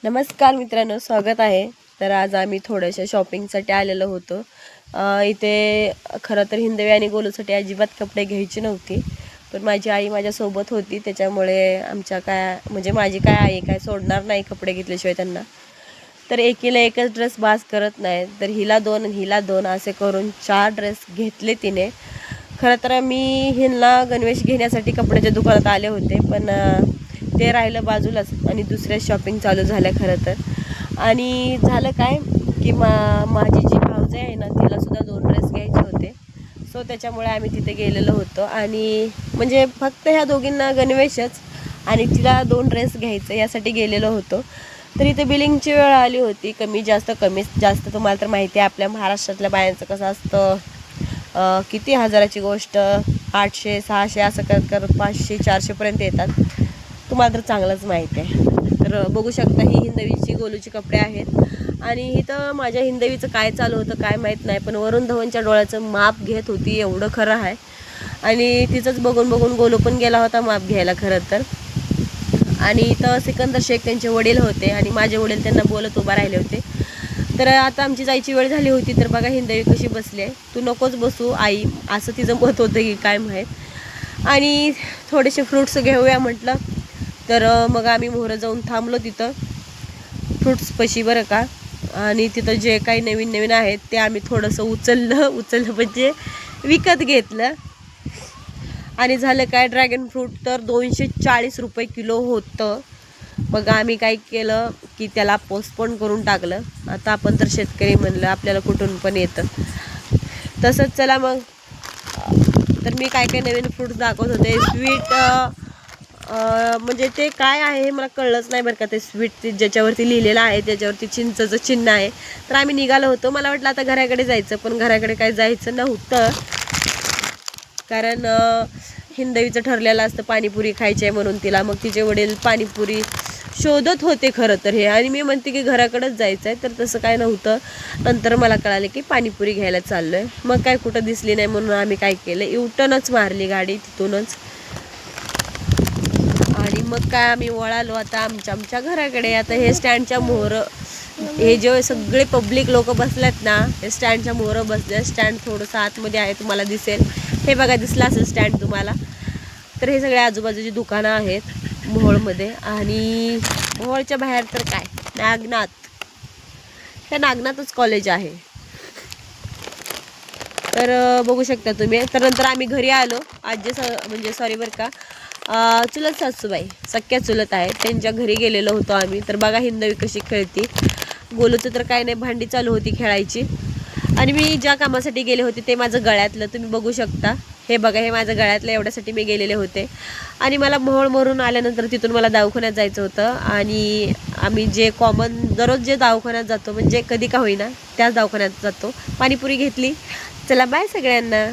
नमस्कार मित्रांनो, स्वागत आहे. तर आज आम्ही थोड्याशा शॉपिंगसाठी आलेलो होतो. इथे खरं तर हिंदवी आणि गोलूसाठी अजिबात कपडे घ्यायची नव्हती, पण माझी आई माझ्यासोबत होती. त्याच्यामुळे आमच्या काय म्हणजे माझी काय आई काय सोडणार नाही कपडे घेतल्याशिवाय त्यांना. तर एकीला एकच ड्रेस बास करत नाही, तर हिला 2 आणि हिला 2 असे करून 4 ड्रेस घेतले तिने. खरं तर मी हिला गणवेश घेण्यासाठी कपड्याच्या दुकानात आले होते, पण ते राहिलं बाजूलाच आणि दुसऱ्या शॉपिंग चालू झाल्या खरं तर. आणि झालं काय की माझी जी भाऊजाई आहे ना, तिलासुद्धा 2 ड्रेस घ्यायचे होते. सो त्याच्यामुळे आम्ही तिथे गेलेलो होतो आणि म्हणजे फक्त ह्या दोघींना गणवेशच आणि तिला 2 ड्रेस घ्यायचं यासाठी गेलेलो होतो. तर इथे बिलिंगची वेळ आली होती. कमी जास्त तुम्हाला तर माहिती आहे आपल्या महाराष्ट्रातल्या बायांचं कसं असतं. किती हजाराची गोष्ट 800 600 असं करत 500 400पर्यंत येतात. तुम्हाला तर चांगलंच माहीत आहे. तर बघू शकता ही हिंदवीची गोलूची कपडे आहेत आणि इथं माझ्या हिंदवीचं काय चालू होतं काय माहीत नाही, पण वरुण धवनच्या डोळ्याचं माप घेत होती एवढं खरं आहे. आणि तिचंच बघून बघून गोलू पण गेला होता माप घ्यायला खरं तर. आणि इथं सिकंदर शेख त्यांचे वडील होते आणि माझे वडील त्यांना बोलत उभा राहिले होते. तर आता आमची जायची वेळ झाली होती. तर बघा हिंदवी कशी बसली आहे. तू नकोच बसू आई, असं तिचं मत होतं की काय माहीत. आणि थोडेसे फ्रूट्स घेऊया म्हटलं. तर मग आम्ही मोहरं जाऊन थांबलो तिथं फ्रूट्सपाशी बरं का. आणि तिथं जे काही नवीन नवीन आहेत ते आम्ही थोडंसं उचललं म्हणजे विकत घेतलं. आणि झालं काय, ड्रॅगन फ्रूट तर 240 रुपये किलो होतं. मग आम्ही काय केलं की त्याला पोस्टपोन करून टाकलं. आता आपण तर शेतकरी म्हणलं आपल्याला कुठून पण येतं. तसंच चला मग. तर मी काय काय नवीन फ्रूट्स दाखवत होते. स्वीट म्हणजे ते काय आहे हे मला कळलंच नाही बरं का. ते स्वीट ज्याच्यावरती लिहिलेलं आहे त्याच्यावरती चिंचचं चिन्ह आहे. तर आम्ही निघालो होतो. मला वाटलं आता घराकडे जायचं, पण घराकडे काय जायचं नव्हतं. कारण हिंदवीचं ठरलेलं असतं पाणीपुरी खायची आहे म्हणून तिला. मग तिचे वडील पाणीपुरी शोधत होते खरं तर हे, आणि मी म्हणते की घराकडेच जायचं आहे. तर तसं काय नव्हतं. नंतर मला कळालं की पाणीपुरी घ्यायला चाललो आहे. मग काय कुठं दिसली नाही म्हणून आम्ही काय केलं, युटर्नच मारली गाडी तिथूनच. आणि मग काय आम्ही वळालो आता आमच्या घराकडे. आता हे स्टँडच्या मोहरं, हे जे सगळे पब्लिक लोक बसलेत ना, हे स्टँडच्या मोहरं बसले. स्टँड थोडंसं आतमध्ये आहे, तुम्हाला दिसेल. हे बघा, दिसलं असेल स्टँड तुम्हाला. तर हे सगळे आजूबाजूची दुकानं आहेत मोहोळमध्ये. आणि मोहोळच्या बाहेर तर काय नागनाथ, हे नागनाथच कॉलेज आहे. तर बघू शकता तुम्ही. तर नंतर आम्ही घरी आलो. म्हणजे सॉरी बरं का, चुलत सासूबाई सख्या चुलत आहे त्यांच्या घरी गेलेलो होतो आम्ही. तर बघा हिंदवी कशी खेळती. गोलूचं तर काय नाही, भांडी चालू होती खेळायची. आणि मी ज्या कामासाठी गेले होते ते माझं गळ्यातलं तुम्ही बघू शकता. हे बघा, हे माझं गळ्यातलं, एवढ्यासाठी मी गेलेले होते. आणि मला मोहोळवरून आल्यानंतर तिथून मला दवाखान्यात जायचं होतं. आणि आम्ही जे कॉमन दररोज जे दवाखान्यात जातो, म्हणजे कधी का होईना त्याच दवाखान्यात जातो. पाणीपुरी घेतली. चला बाय सगळ्यांना.